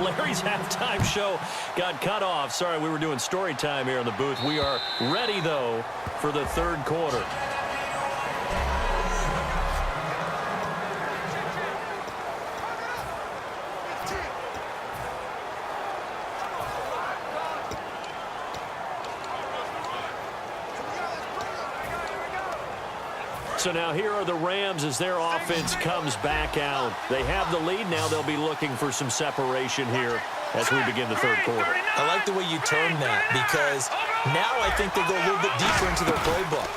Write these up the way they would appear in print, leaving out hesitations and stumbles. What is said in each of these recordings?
Larry's halftime show got cut off. Sorry, we were doing story time here in the booth. We are ready, though, for the third quarter. So now here are the Rams as their offense comes back out. They have the lead. Now they'll be looking for some separation here as we begin the third quarter. I like the way you term that because now I think they go a little bit deeper into their playbook.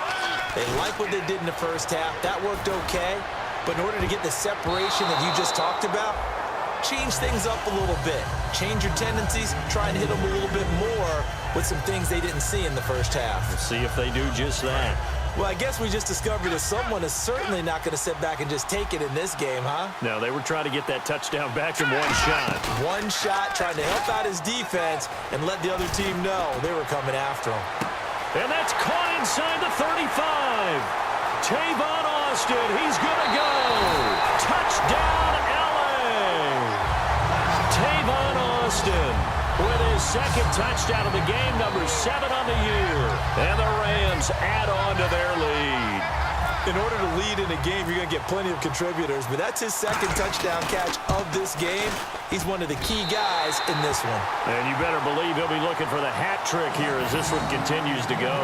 They like what they did in the first half. That worked okay. But in order to get the separation that you just talked about, change things up a little bit. Change your tendencies. Try and hit them a little bit more with some things they didn't see in the first half. We'll see if they do just that. Well, I guess we just discovered that someone is certainly not going to sit back and just take it in this game, huh? No, they were trying to get that touchdown back in one shot. One shot, trying to help out his defense and let the other team know they were coming after him. And that's caught inside the 35. Tavon Austin, he's going to go. Touchdown, L.A. Tavon Austin with his second touchdown of the game, number 7 on the year. And the Rams add on to their lead. In order to lead in a game, you're going to get plenty of contributors, but that's his second touchdown catch of this game. He's one of the key guys in this one. And you better believe he'll be looking for the hat trick here as this one continues to go.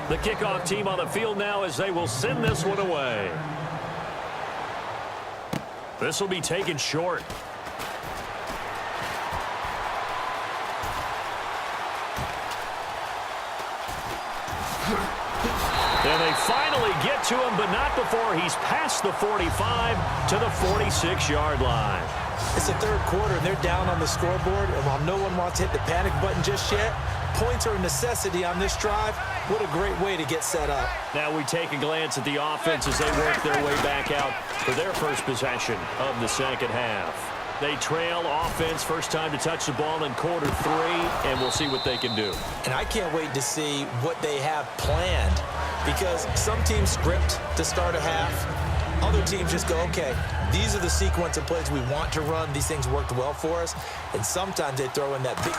The kickoff team on the field now as they will send this one away. This will be taken short. And they finally get to him, but not before he's past the 45 to the 46-yard line. It's the third quarter, and they're down on the scoreboard. And while no one wants to hit the panic button just yet, points are a necessity on this drive. What a great way to get set up. Now we take a glance at the offense as they work their way back out for their first possession of the second half. They trail offense, first time to touch the ball in quarter 3, and we'll see what they can do. And I can't wait to see what they have planned because some teams script to start a half. Other teams just go, okay, these are the sequence of plays we want to run. These things worked well for us. And sometimes they throw in that big...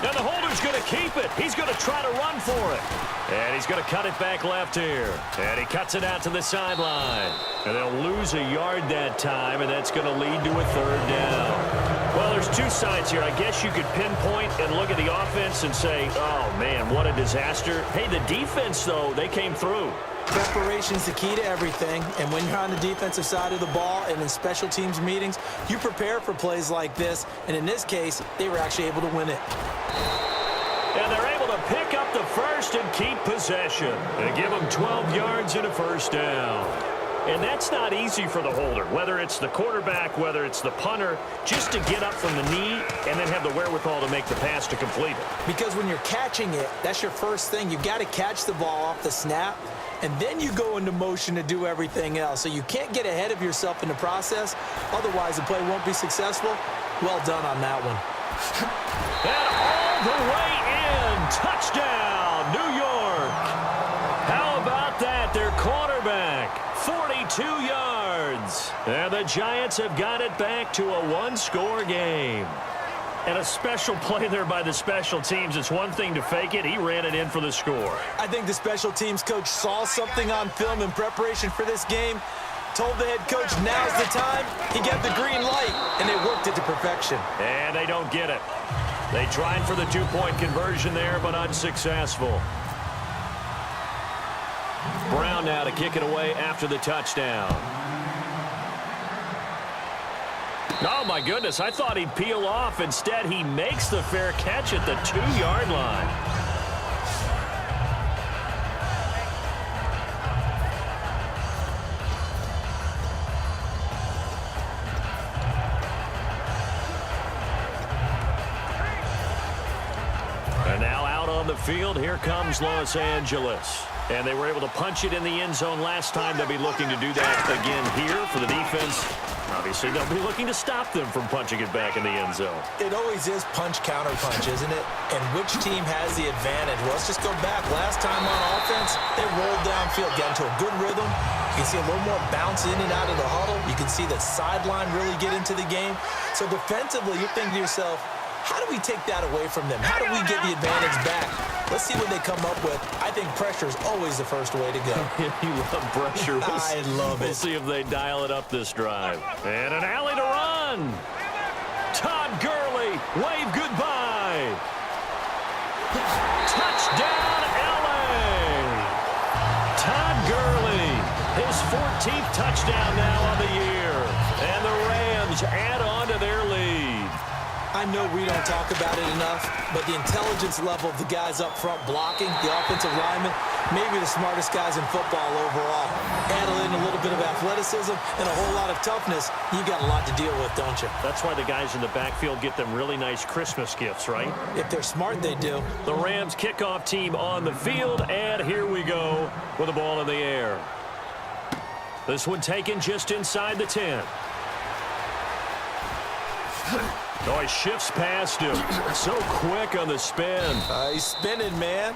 Now the holder's going to keep it. He's going to try to run for it. And he's going to cut it back left here. And he cuts it out to the sideline. And they'll lose a yard that time, and that's going to lead to a third down. Well, there's two sides here. I guess you could pinpoint and look at the offense and say, oh, man, what a disaster. Hey, the defense, though, they came through. Preparation is the key to everything, and when you're on the defensive side of the ball and in special teams meetings, you prepare for plays like this, and in this case, they were actually able to win it. And they're able to pick up the first and keep possession and give them 12 yards and a first down. And that's not easy for the holder, whether it's the quarterback, whether it's the punter, just to get up from the knee and then have the wherewithal to make the pass to complete it. Because when you're catching it, that's your first thing. You've got to catch the ball off the snap, and then you go into motion to do everything else. So you can't get ahead of yourself in the process. Otherwise, the play won't be successful. Well done on that one. And all the way in. Touchdown, New York. How about that? Their quarterback, 42 yards. And the Giants have got it back to a one-score game. And a special play there by the special teams. It's one thing to fake it. He ran it in for the score. I think the special teams coach saw something on film in preparation for this game, told the head coach now's the time. He got the green light, and they worked it to perfection. And they don't get it. They tried for the two-point conversion there, but unsuccessful. Brown now to kick it away after the touchdown. Oh, my goodness. I thought he'd peel off. Instead, he makes the fair catch at the 2-yard line. And now out on the field, here comes Los Angeles. And they were able to punch it in the end zone last time. They'll be looking to do that again here for the defense. Obviously, they'll be looking to stop them from punching it back in the end zone. It always is punch-counter-punch, isn't it? And which team has the advantage? Well, let's just go back. Last time on offense, they rolled downfield, got into a good rhythm. You can see a little more bounce in and out of the huddle. You can see the sideline really get into the game. So defensively, you're thinking to yourself, how do we take that away from them? How do we get the advantage back? Let's see what they come up with. I think pressure is always the first way to go. You love pressure. I love it. We'll see if they dial it up this drive. And an alley to run. Todd Gurley, wave goodbye. Touchdown, LA. Todd Gurley, his 14th touchdown now on the year. And the Rams add on to their lead. I know we don't talk about it enough, but the intelligence level of the guys up front blocking, the offensive linemen, maybe the smartest guys in football overall. Add in a little bit of athleticism and a whole lot of toughness, you've got a lot to deal with, don't you? That's why the guys in the backfield get them really nice Christmas gifts, right? If they're smart, they do. The Rams kickoff team on the field, and here we go with the ball in the air. This one taken just inside the 10. Oh, he shifts past him. So quick on the spin. He's spinning, man.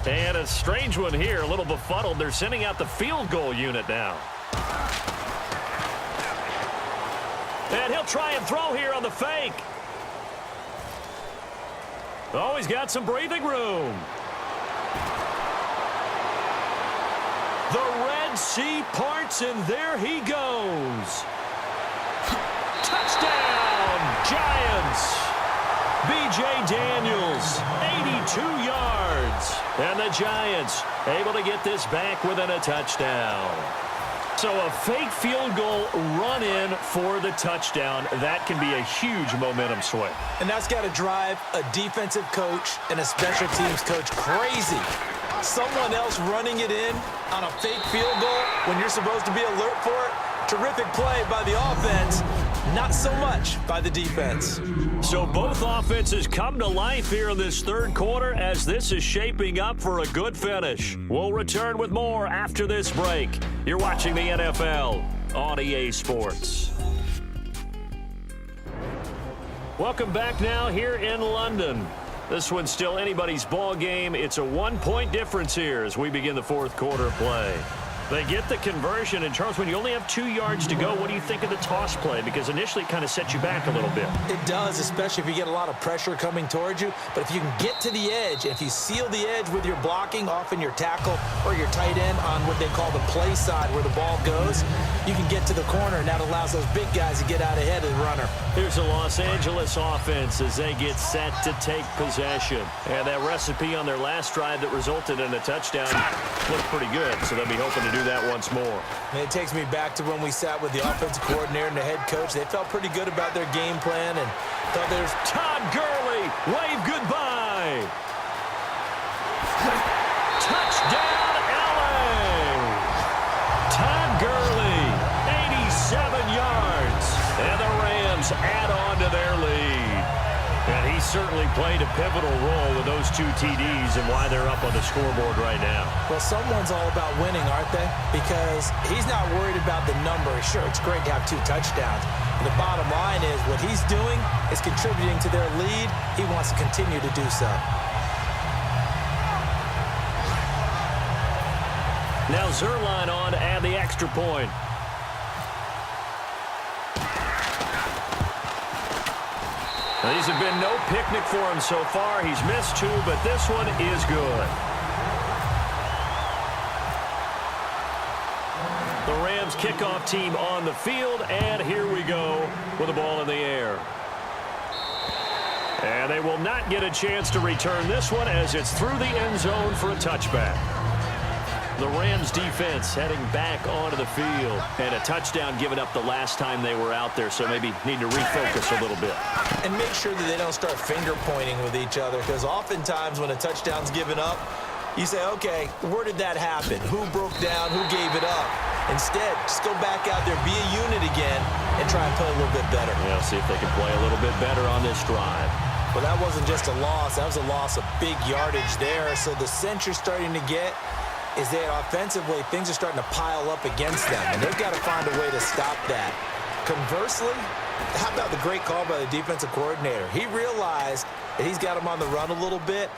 And a strange one here, a little befuddled. They're sending out the field goal unit now. And he'll try and throw here on the fake. Oh, he's got some breathing room. The Red Sea parts, and there he goes. Touchdown, Giants. B.J. Daniels, 82 yards. And the Giants able to get this back within a touchdown. So a fake field goal run in for the touchdown. That can be a huge momentum swing. And that's got to drive a defensive coach and a special teams coach crazy. Someone else running it in on a fake field goal when you're supposed to be alert for it. Terrific play by the offense. Not so much by the defense. So both offenses come to life here in this third quarter as this is shaping up for a good finish. We'll return with more after this break. You're watching the NFL on EA Sports. Welcome back now here in London. This one's still anybody's ball game. It's a 1-point difference here as we begin the fourth quarter play. They get the conversion, and Charles, when you only have 2 yards to go, what do you think of the toss play? Because initially it kind of sets you back a little bit. It does, especially if you get a lot of pressure coming towards you. But if you can get to the edge, if you seal the edge with your blocking, often your tackle or your tight end on what they call the play side where the ball goes, you can get to the corner, and that allows those big guys to get out ahead of the runner. Here's the Los Angeles offense as they get set to take possession. And that recipe on their last drive that resulted in a touchdown looked pretty good, so they'll be hoping to do that once more. And it takes me back to when we sat with the offensive coordinator and the head coach. They felt pretty good about their game plan and thought there's Todd Gurley, wave goodbye. Touchdown, LA. Todd Gurley, 87 yards. And the Rams add on to their lead. And he certainly played a pivotal role with those 2 TDs and why they're up on the scoreboard right now. Well, someone's all about winning, aren't they? Because he's not worried about the number. Sure, it's great to have 2 touchdowns. And the bottom line is what he's doing is contributing to their lead. He wants to continue to do so. Now Zerline on to add the extra point. Now, these have been no picnic for him so far. He's missed 2, but this one is good. The Rams kickoff team on the field, and here we go with the ball in the air. And they will not get a chance to return this one as it's through the end zone for a touchback. The Rams defense heading back onto the field. And a touchdown given up the last time they were out there, so maybe need to refocus a little bit. And make sure that they don't start finger pointing with each other, because oftentimes when a touchdown's given up, you say, okay, where did that happen? Who broke down? Who gave it up? Instead, just go back out there, be a unit again, and try and play a little bit better. Yeah, see if they can play a little bit better on this drive. Well, that wasn't just a loss. That was a loss of big yardage there. So the sense you're starting to get is that offensively, things are starting to pile up against them, and they've got to find a way to stop that. Conversely, how about the great call by the defensive coordinator? He realized that he's got him on the run a little bit.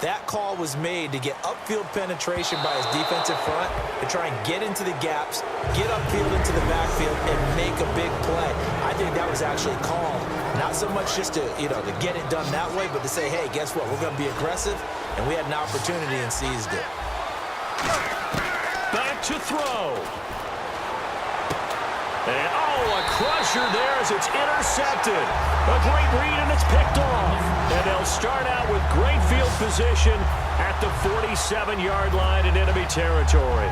That call was made to get upfield penetration by his defensive front to try and get into the gaps, get upfield into the backfield, and make a big play. I think that was actually called. Not so much just to, to get it done that way, but to say, hey, guess what? We're going to be aggressive, and we had an opportunity and seized it. Back to throw. And, a crusher there as it's intercepted. A great read, and it's picked off. And they'll start out with great field position at the 47-yard line in enemy territory.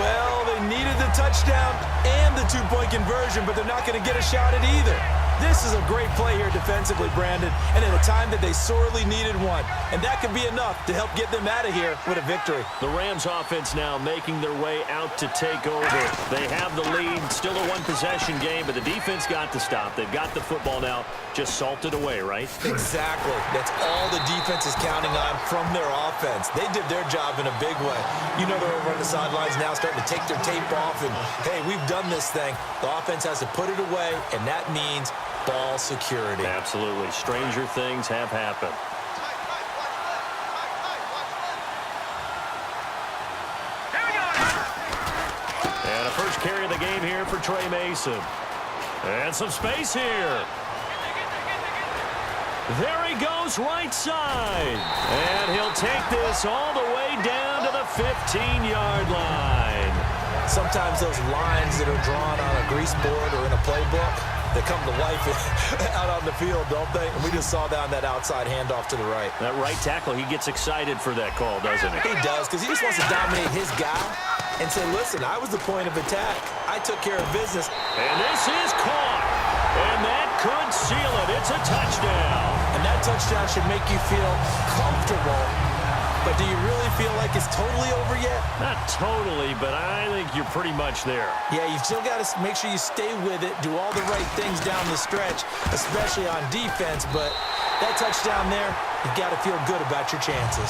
Well, they needed the touchdown and the two-point conversion, but they're not going to get a shot at either. This is a great play here defensively, Brandon, and at a time that they sorely needed one. And that could be enough to help get them out of here with a victory. The Rams offense now making their way out to take over. They have the lead, still a one-possession game, but the defense got to stop. They've got the football now, just salted away, right? Exactly. That's all the defense is counting on from their offense. They did their job in a big way. You know they're over on the sidelines now starting to take their tape off, and, hey, we've done this thing. The offense has to put it away, and that means ball security. Absolutely. Stranger things have happened. And a first carry of the game here for Trey Mason. And some space here. There he goes right side. And he'll take this all the way down to the 15-yard line. Sometimes those lines that are drawn on a grease board or in a playbook, they come to life out on the field, don't they? And we just saw that on that outside handoff to the right. That right tackle, he gets excited for that call, doesn't he? He does, because he just wants to dominate his guy and say, listen, I was the point of attack. I took care of business. And this is caught. And that could seal it. It's a touchdown. And that touchdown should make you feel comfortable. But do you really feel like it's totally over yet? Not totally, but I think you're pretty much there. Yeah, you've still got to make sure you stay with it, do all the right things down the stretch, especially on defense. But that touchdown there, you've got to feel good about your chances.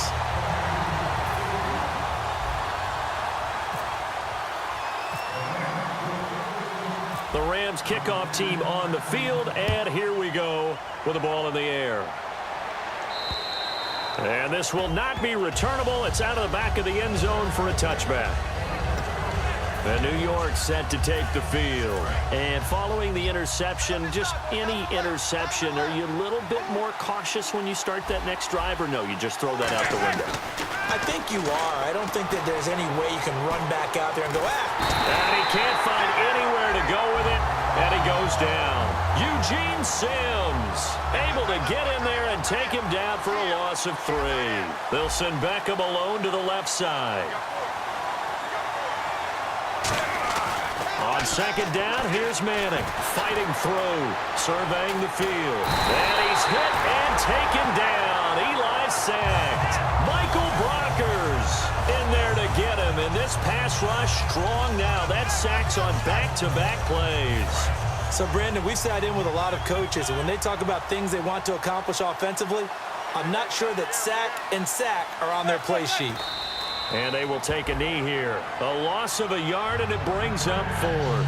The Rams kickoff team on the field, and here we go with the ball in the air. And this will not be returnable. It's out of the back of the end zone for a touchback. And New York set to take the field. And following the interception, just any interception, are you a little bit more cautious when you start that next drive, or no, you just throw that out the window? I think you are. I don't think that there's any way you can run back out there and go, And he can't find anywhere to go with it, and he goes down. Eugene Sims able to get in there and take him down for a loss of 3. They'll send Beckham alone to the left side. On second down, here's Manning. Fighting through, surveying the field. And he's hit and taken down. Eli sacked. Michael Brockers in there to get him. And this pass rush strong now. That sacks on back-to-back plays. So, Brandon, we've sat in with a lot of coaches, and when they talk about things they want to accomplish offensively, I'm not sure that sack and sack are on their play sheet. And they will take a knee here. A loss of a yard, and it brings up 4th.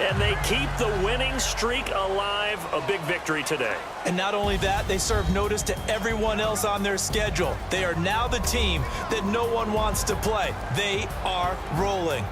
And they keep the winning streak alive. A big victory today. And not only that, they serve notice to everyone else on their schedule. They are now the team that no one wants to play. They are rolling.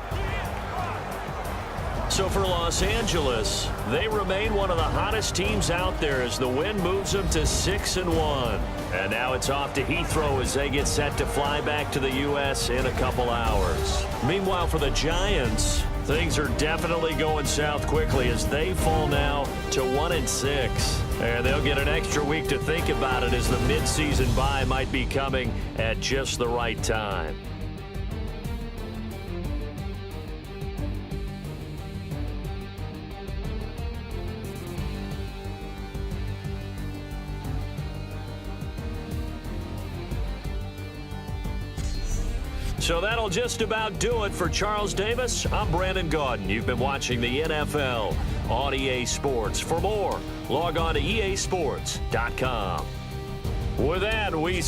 So for Los Angeles, they remain one of the hottest teams out there as the win moves them to 6-1. And now it's off to Heathrow as they get set to fly back to the U.S. in a couple hours. Meanwhile, for the Giants, things are definitely going south quickly as they fall now to 1-6. And they'll get an extra week to think about it as the midseason bye might be coming at just the right time. So that'll just about do it for Charles Davis. I'm Brandon Gaudin. You've been watching the NFL on EA Sports. For more, log on to easports.com. With that, we